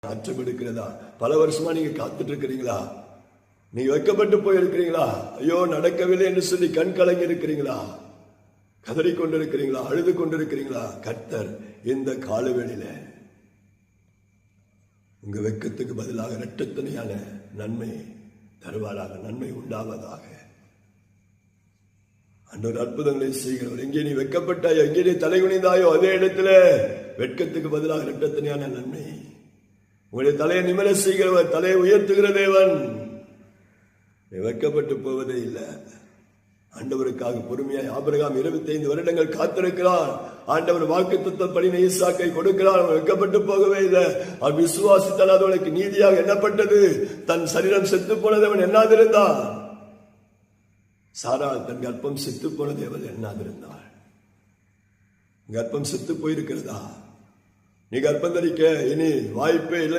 மாற்றம் எடுக்கிறதா? பல வருஷமா நீங்க காத்துட்டு இருக்கிறீங்களா? நீங்க வைக்கப்பட்டு போய் இருக்கிறீங்களா? ஐயோ நடக்கவில்லை என்று சொல்லி கண் கலங்கி இருக்கிறீங்களா? கதறி கொண்டிருக்கிறீங்களா? அழுது கொண்டிருக்கிறீங்களா? கர்த்தர் இந்த காலவேளையில உங்க வெட்கத்துக்கு பதிலாக இரட்டத்தனையான நன்மை தருவாராக, நன்மை உண்டாவதாக. அன்றொரு அற்புதங்களை செய்கிறவர். எங்கே நீ வெட்கப்பட்டாயோ, எங்கே நீ தலை குனிந்தாயோ, அதே இடத்துல வெட்கத்துக்கு பதிலாக இரட்டத்தனையான நன்மை. உங்களுடைய தலையை நிமிர செய்கிறவர், தலையை உயர்த்துகிற தேவன். வெட்கப்பட்டு போவதே இல்லை. ஆண்டவருக்காக பொறுமையாய் ஆபிரகாம் 25 வருடங்கள் காத்திருக்கிறார். ஆண்டவர் வாக்குத்தத்தப்படி ஈசாக்கை கொடுக்கிறார். அவன் வெட்கப்பட்டு போகவே இல்லை. அவன் விசுவாசித்தால் அது அவனுக்கு நீதியாக எண்ணப்பட்டது. தன் சரீரம் செத்து போனது அவன் எண்ணாதிருந்தான். சாரா தன் கர்ப்பம் செத்து போனதை அவள் எண்ணாதிருந்தாள். கர்ப்பம் செத்து போயிருக்கிறதா? நீ கர்ப்பம் தரிக்க இனி வாய்ப்பே இல்லை